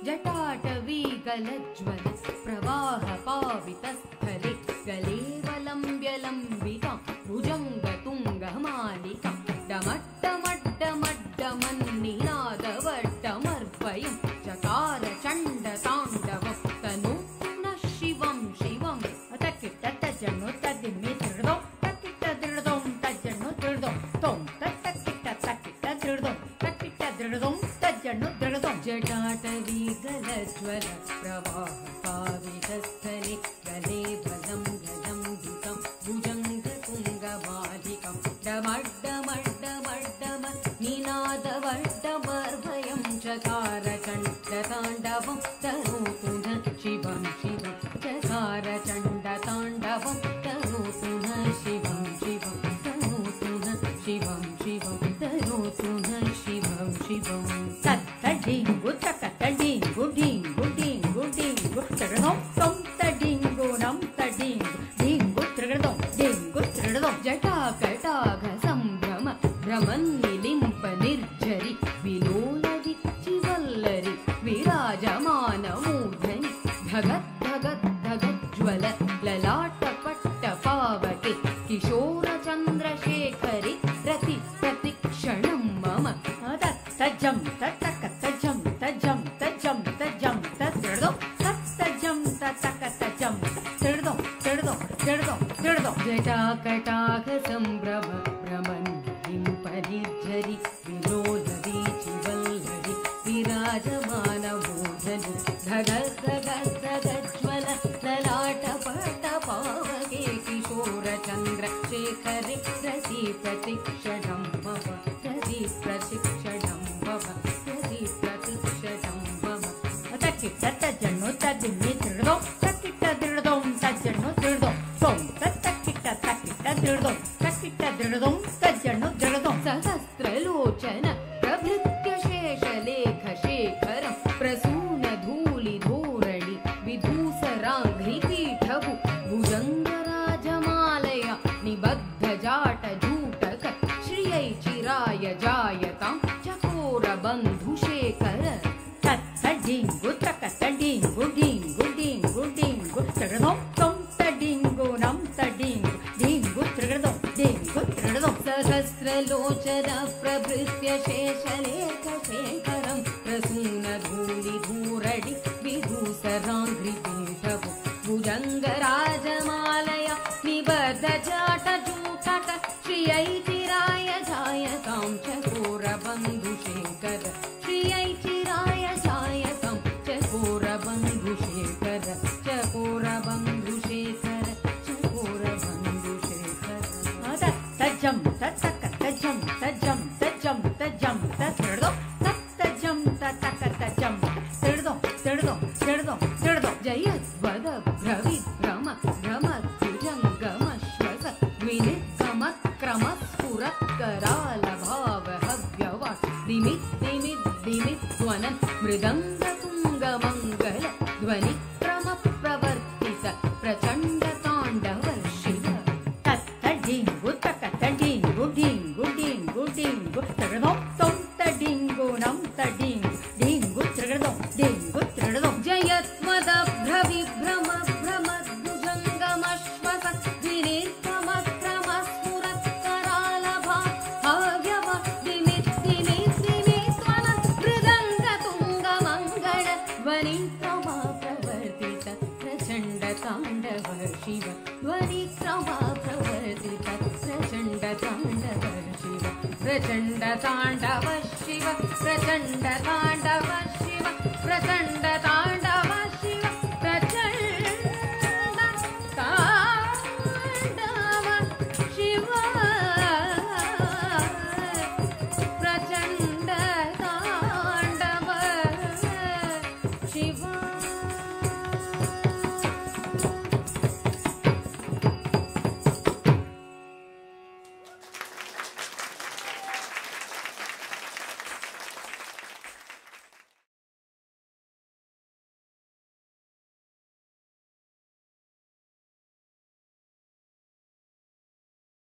जटाटवीगलज्वल प्रवाहपावितस्थले गलेवलम्ब्यलम्बितां भुजङ्गतुङ्गमालिकां डमट्टमड्डमड्डमन्निनादवट्टमर्पयं चकार चण्डताण्डवं तनोतु नः शिवं शिवं तक्किट्टतज्जन्नु तद्दिम्मि तिर्दो तक्किट्टदिर्दों तज्जन्नु तिर्दो तों तक्किट्टतक्किट्टदिर्दों तक्किट्टदिर्दों तज्जन्नु तिर्दों जटाटवीगलज्वल प्रवाहपावितस्थले गलेवलम्ब्यलम्बितां भुजङ्गतुङ्गमालिकां डमड्डमड्डमड्डमन्निनादवट्टमर्भयं चकार चण्डताण्डवं तनोतु नः शिवं शिवं चकार चण्डताण्डवं तनोतु नः शिवं शिवं तनोतु नः शिवं शिवं तनोतु नः शिवं शिवं तत्तडिङ्गु तकतडिङ्गु डिङ्गु डिङ्गु डिङ्गु तृणं तं तडिङ्गु नं तडिङ्गु डिङ्गु तृणं डिङ्गु तृणं जटाकटाघ सम्भ्रम भ्रमन्निलिम्प निर्झरि विलोलदिच्चिवल्लरि विराजमानमूर्धनि धगत् धगत् धगज्ज्वल ललाटपट्टपावके किशोरचन्द्रशेखरि रति प्रतिक्षणं मम तज्जं तत्तकतज्जं तज्जं तज्जं तज्जं तत्तृडो तत्तज्जं तत्तकतज्जं तृडो तृडो तृडो तृडो जटाकटाघ सम्भ्रम भ्रमन्निलिम्पनिर्झरि विलोलवीचिवल्लरि विराजमानमूर्धनि धगत् धगत् धगज्ज्वल ललाटपट्टपावके किशोरचन्द्रशेखरि रति प्रतिक्षणं मम रति प्रतिक्षणं मम रति प्रतिक्षणं मम तक्किट्टतज्जन्नु तद्दिम्मि तिर्दो तक्किट्टदिर्दों तज्जन्नु तिर्दो तों तक्किट्टतक्किट्टदिर्दों तक्किट्टदिर्दों तज्जन्नु दिर्दों सहस्रलोचन प्रभृत्य शेषलेखशेखरं प्रसूनधूलिधोरणि विधूसराङ्घ्रिपीठभु भुजङ्गराजमालय निबद्धजाटजूटक श्रियै चिराय जायतां चकोरबन्धुशेखर तत्तडिङ्गु तकतडिङ्गु डिङ्गु डिङ्गु डिङ्गु तृणं तं तडिङ्गु नं तडिङ्गु डिङ्गु तृणं डिङ्गु तृणं सहस्रलोचन प्रभृत्य शेषलेखशेखरं प्रसूनधूलिधूरणि विधूसराङ्घ्रिपीठभु भुजङ्गराजमालय निबद्धजाटजूटक श्रियै चिराय जायतां चकोरबन्धुशेखर श्रियै चिराय जायतां चकोरबन्धुशेखर चकोरबन्धुशेखर चकोरबन्धुशेखर तज्जं तत्तकतज्जं तज्जं तज्जं तज्जं तत्तृडो तत्तज्जं तत्तकतज्जं तृडो तृडो तृडो तृडो जयद्वद भ्रविभ्रम भ्रमद्भुजङ्गमश्वस द्विनिक्रमस्फुरत्करालभावहव्यवाट् दिमिद्दिमिद्दिमिद्ध्वनन् मृदङ्गतुङ्गमङ्गल ध्वनिक्रमप्रवर्तित प्रचण्डताण्डवर्षिव तत्तडिङ्गु तकतडिङ्गु डिङ्गु डिङ्गु डिङ्गु तृणं तं तडिङ्गु नं तडिङ्गु डिङ्गु तृणो डिङ्गु तृणो जयत्वदभ्रविभ्रम भ्रमद्भुजङ्गमश्वस द्विनिक्रमक्रमस्फुरत्करालभाव्यवाट् दिमिद्दिमिद्दिमिद्ध्वनन् मृदङ्गतुङ्गमङ्गल ध्वनिक्रमप्रवर्तित प्रचण्डताण्डवर्षिव ध्वनिक्रमप्रवर्तित प्रचण्डताण्डवर्षिव प्रचण्डताण्डवर्षिव प्रचण्डताण्डवर्षिव प्रचण्डताण्ड